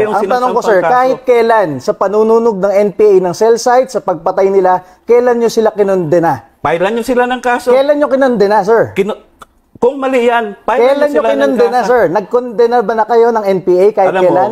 Ang tanong ko, sir, kahit kailan sa panununog ng NPA ng cell site, sa pagpatay nila, kailan nyo sila kinondena? Pailan nyo sila ng kaso. Kailan nyo kinondena, sir? Kung mali yan, kailan nyo kinondena, sir? Nagkondena ba na kayo ng NPA kahit alam kailan?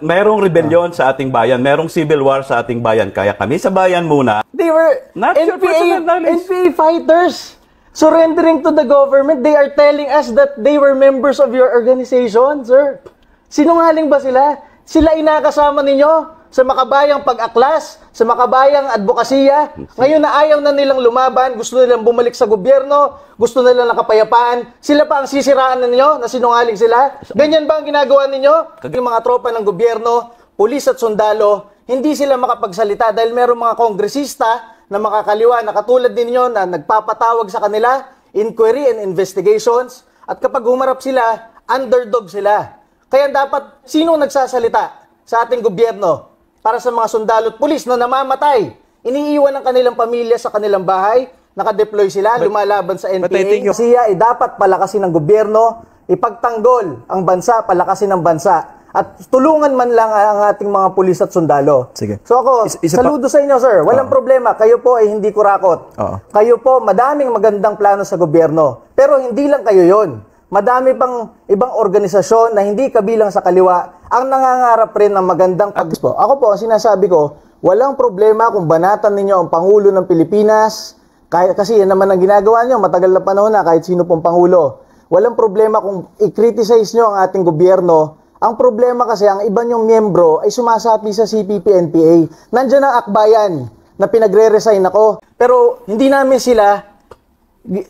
Mayroong rebellion sa ating bayan, mayroong civil war sa ating bayan. Kaya kami sa bayan muna. They were NPA fighters surrendering to the government. They are telling us that they were members of your organization, sir. Sinungaling ba sila? Sila inakasama ninyo sa makabayang pag-aklas, sa makabayang advokasya. Ngayon na ayaw na nilang lumaban, gusto nilang bumalik sa gobyerno, gusto nilang nakapayapaan. Sila pa ang sisiraan ninyo na sinungaling sila? Ganyan ba ang ginagawa ninyo? Yung mga tropa ng gobyerno, pulis at sundalo, hindi sila makapagsalita dahil merong mga kongresista na makakaliwa na katulad ninyo na nagpapatawag sa kanila, inquiry and investigations, at kapag humarap sila, underdog sila. Kaya dapat, sino nagsasalita sa ating gobyerno para sa mga sundalo at pulis na namamatay? Iniiwan ang kanilang pamilya sa kanilang bahay, nakadeploy sila, lumalaban sa NPA. Siya ay dapat palakasin ng gobyerno, ipagtanggol ang bansa, palakasin ng bansa. At tulungan man lang ang ating mga pulis at sundalo. Sige. So ako, saludo sa inyo, sir. Walang problema. Kayo po ay hindi kurakot. Kayo po, madaming magandang plano sa gobyerno. Pero hindi lang kayo yon. Madami pang ibang organisasyon na hindi kabilang sa kaliwa ang nangangarap rin ng magandang pag-po. Ako po, ang sinasabi ko, walang problema kung banatan ninyo ang Pangulo ng Pilipinas, kasi yan naman ang ginagawa nyo, matagal na panahon na kahit sino pong Pangulo. Walang problema kung i-criticize nyo ang ating gobyerno. Ang problema kasi, ang iba nyong miyembro ay sumasapi sa CPP-NPA. Nandiyan ang akbayan na pinagre-resign ako. Pero hindi namin sila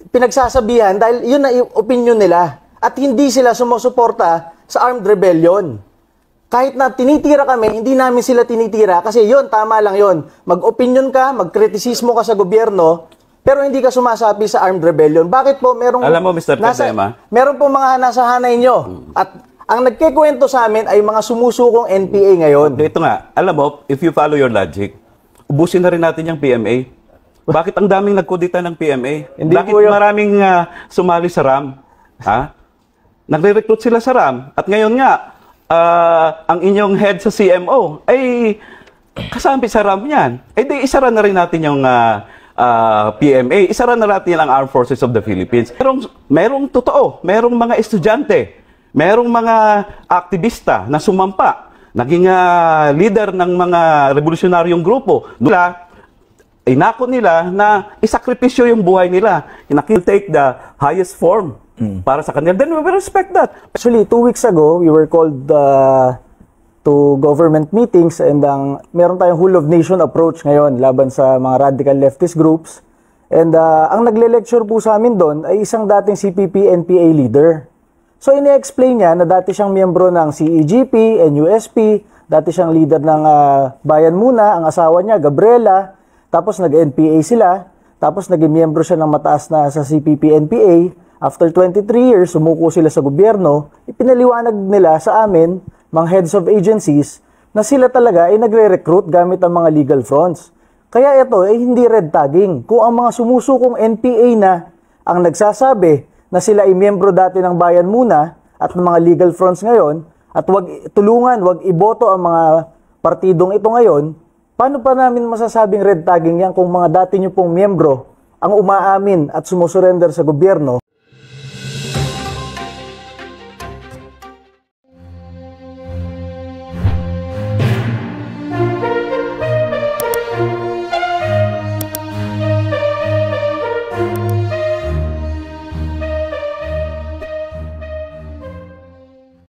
pinagsasabihan dahil yun na yung opinion nila. At hindi sila sumusuporta sa armed rebellion. Kahit na tinitira kami, hindi namin sila tinitira kasi yun, tama lang yun. Mag-opinion ka, mag-kritisismo ka sa gobyerno, pero hindi ka sumasapi sa armed rebellion. Bakit po merong... Alam mo, Mr. Pedema? Meron po mga nasa hanay nyo. At ang nagkikwento sa amin ay mga sumusukong NPA ngayon. Ito nga, alam mo, if you follow your logic, ubusin na rin natin yung PMA. Bakit ang daming nagkudita ng PMA? Bakit maraming sumali sa RAM? Ha? Nagre-recruit sila sa RAM. At ngayon nga, ang inyong head sa CMO ay kasampi sa RAM yan. Eh di, isara na rin natin yung PMA. Isara na natin ang Armed Forces of the Philippines. Merong totoo. Merong mga estudyante. Merong mga aktivista na sumampa. Naging leader ng mga revolusyonaryong grupo. Inako nila na isakripisyo yung buhay nila. Will take the highest form para sa kanila. Then we will respect that. Actually, 2 weeks ago, we were called to government meetings and meron tayong whole of nation approach ngayon laban sa mga radical leftist groups. And ang nagle-lecture po sa amin doon ay isang dating CPP-NPA leader. So, ini-explain niya na dati siyang miyembro ng CEGP, NUSP, dati siyang leader ng Bayan Muna, ang asawa niya, Gabriela. Tapos nag-NPA sila, tapos naging miyembro siya ng mataas na sa CPP-NPA. After 23 years, sumuko sila sa gobyerno, ipinaliwanag nila sa amin, mga heads of agencies, na sila talaga ay nagre-recruit gamit ang mga legal fronts. Kaya ito ay hindi red tagging. Kung ang mga sumusukong NPA na ang nagsasabi na sila ay miyembro dati ng Bayan Muna at ng mga legal fronts ngayon, at wag tulungan, wag iboto ang mga partidong ito ngayon, paano pa namin masasabing red tagging yan kung mga dati nyo pong miyembro ang umaamin at sumusurrender sa gobyerno